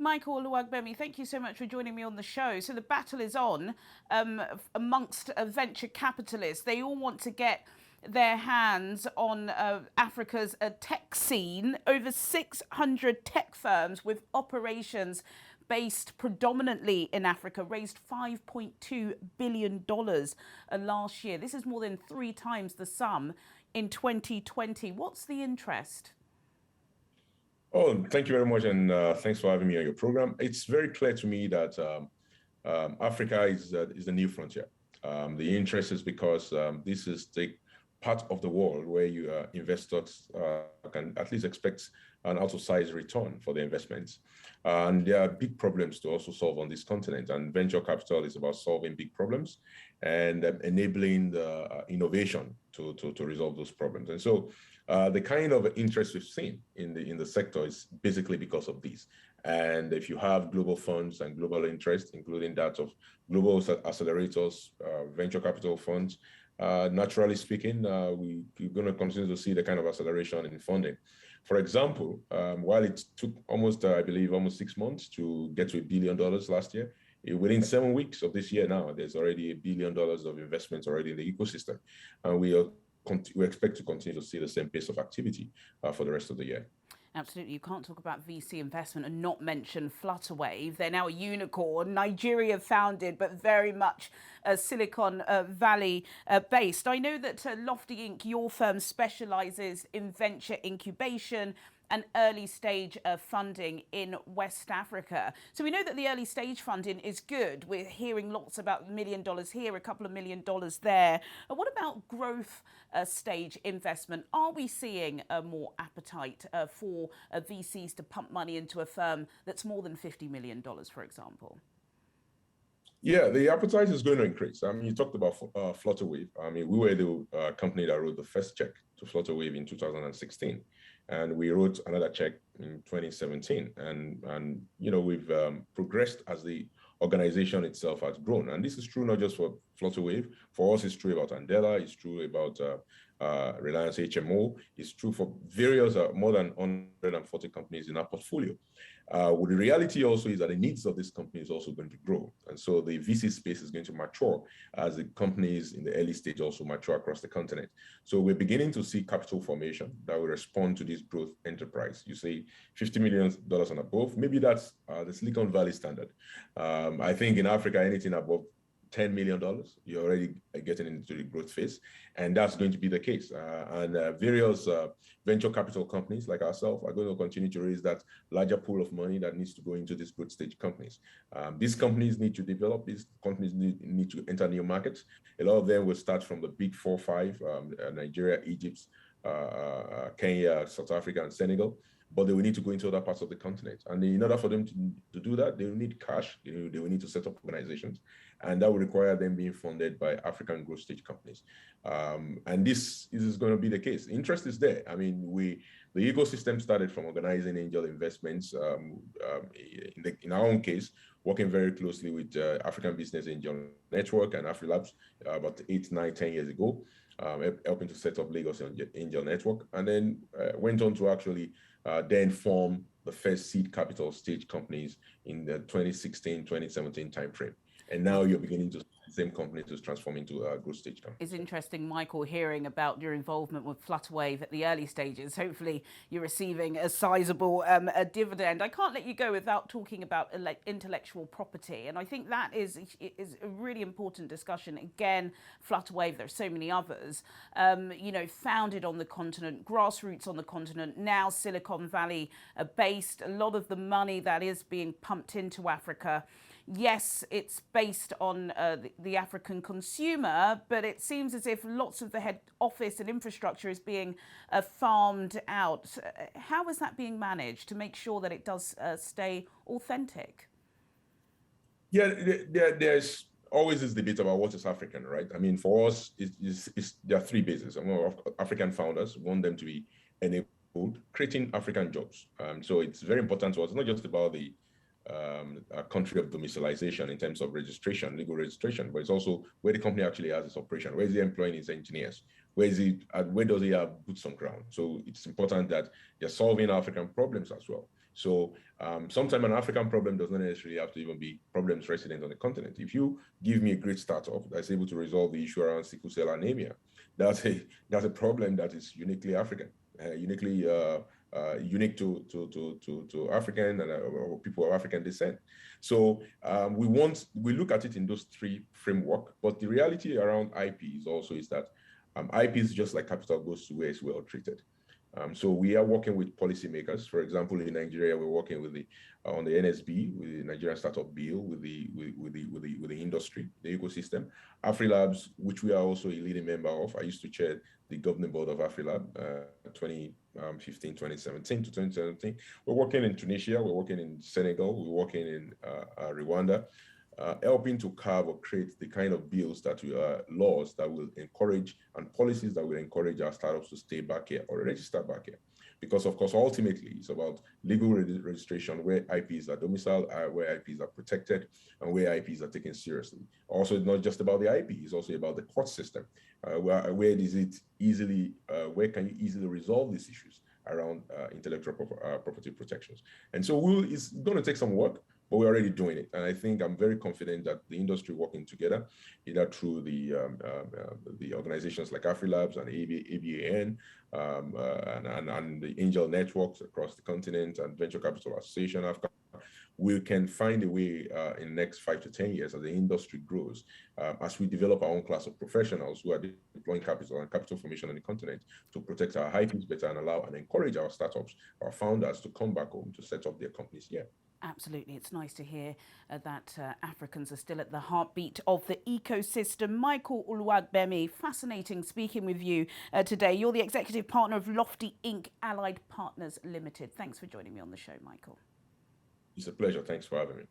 Michael Oluwagbemi, thank you so much for joining me on the show. So the battle is on amongst venture capitalists. They all want to get their hands on Africa's tech scene. Over 600 tech firms with operations based predominantly in Africa raised $5.2 billion last year. This is more than 3 times the sum in 2020. What's the interest? Oh, thank you very much, and thanks for having me on your program. It's very clear to me that Africa is the new frontier. The interest is because this is the part of the world where investors can at least expect an outsized return for their investments. And there are big problems to also solve on this continent. And venture capital is about solving big problems and enabling the innovation to resolve those problems. And so the kind of interest we've seen in the sector is basically because of this. And if you have global funds and global interest, including that of global accelerators, venture capital funds, naturally speaking, we're going to continue to see the kind of acceleration in funding. For example, while it took almost 6 months to get to $1 billion last year, within 7 weeks of this year now, there's already $1 billion of investments already in the ecosystem. And we expect to continue to see the same pace of activity for the rest of the year. Absolutely. You can't talk about VC investment and not mention Flutterwave. They're now a unicorn, Nigeria founded, but very much Silicon Valley based. I know that LoftyInc, your firm, specializes in venture incubation and early stage funding in West Africa. So we know that the early stage funding is good. We're hearing lots about $1 million here, a couple of $1 million there. What about growth stage investment? Are we seeing more appetite for VCs to pump money into a firm that's more than $50 million, for example? Yeah, the appetite is going to increase. I mean, you talked about Flutterwave. I mean, we were the company that wrote the first check to Flutterwave in 2016, and we wrote another check in 2017. And you know, we've progressed as the organization itself has grown. And this is true not just for Flutterwave. For us, it's true about Andela. It's true about Reliance HMO. It's true for various more than 140 companies in our portfolio. Well, the reality also is that the needs of this company is also going to grow. And so the VC space is going to mature as the companies in the early stage also mature across the continent. So we're beginning to see capital formation that will respond to this growth enterprise. You say $50 million and above, maybe that's the Silicon Valley standard. I think in Africa, anything above $10 million, you're already getting into the growth phase, and that's going to be the case. Various venture capital companies like ourselves are going to continue to raise that larger pool of money that needs to go into these growth stage companies. These companies need to develop, these companies need to enter new markets. A lot of them will start from the big 4 or 5, Nigeria, Egypt, Kenya, South Africa, and Senegal. But they will need to go into other parts of the continent. And in order for them to do that, they will need cash. They will need to set up organizations. And that will require them being funded by African growth stage companies. And this is going to be the case. Interest is there. I mean, the ecosystem started from organizing angel investments. In our own case, working very closely with African Business Angel Network and AfriLabs about 8, 9, 10 years ago, helping to set up Lagos Angel Network, and then went on to actually then form the first seed capital stage companies in the 2016, 2017 timeframe. And now you're beginning to see the same companies just transform into a growth stage company. It's interesting, Michael, hearing about your involvement with Flutterwave at the early stages. Hopefully you're receiving a sizable a dividend. I can't let you go without talking about intellectual property. And I think that is a really important discussion. Again, Flutterwave, there are so many others, you know, founded on the continent, grassroots on the continent, now Silicon Valley based. A lot of the money that is being pumped into Africa, yes, it's based on the African consumer, but it seems as if lots of the head office and infrastructure is being farmed out. How is that being managed to make sure that it does stay authentic? Yeah, there's always this debate about what is African, right? I mean, for us, there are 3 bases. African founders want them to be enabled, creating African jobs. So it's very important to us, not just about the country of domiciliation in terms of registration, legal registration, but it's also where the company actually has its operation. Where is he employing his engineers? Where does he have boots on ground? So it's important that they're solving African problems as well. So sometimes an African problem does not necessarily have to even be problems resident on the continent. If you give me a great startup that's able to resolve the issue around sickle cell anemia, that's a problem that is uniquely African, uniquely unique to African and people of African descent. So we look at it in those three framework, but the reality around IP is that IP is just like capital goes to where it's well treated. So we are working with policymakers. For example, in Nigeria, we're working with on the NSB, with the Nigerian Startup Bill, with the industry, the ecosystem. AfriLabs, which we are also a leading member of. I used to chair the governing board of AfriLab, 2015, 2017 to 2017. We're working in Tunisia, we're working in Senegal, we're working in Rwanda. Helping to carve or create the kind of bills that laws that will encourage and policies that will encourage our startups to stay back here or register back here. Because of course, ultimately it's about legal registration where IPs are domiciled, where IPs are protected, and where IPs are taken seriously. Also, it's not just about the IP, it's also about the court system. Where can you easily resolve these issues around intellectual property protections? And so it's going to take some work, but we're already doing it. And I think I'm very confident that the industry working together, either through the organizations like AfriLabs and ABAN and the angel networks across the continent and Venture Capital Association, we can find a way in the next 5 to 10 years as the industry grows, as we develop our own class of professionals who are deploying capital and capital formation on the continent to protect our IPs better and allow and encourage our startups, our founders to come back home to set up their companies here. Absolutely. It's nice to hear that Africans are still at the heartbeat of the ecosystem. Michael Oluwagbemi, fascinating speaking with you today. You're the executive partner of LoftyInc Allied Partners Ltd. Thanks for joining me on the show, Michael. It's a pleasure. Thanks for having me.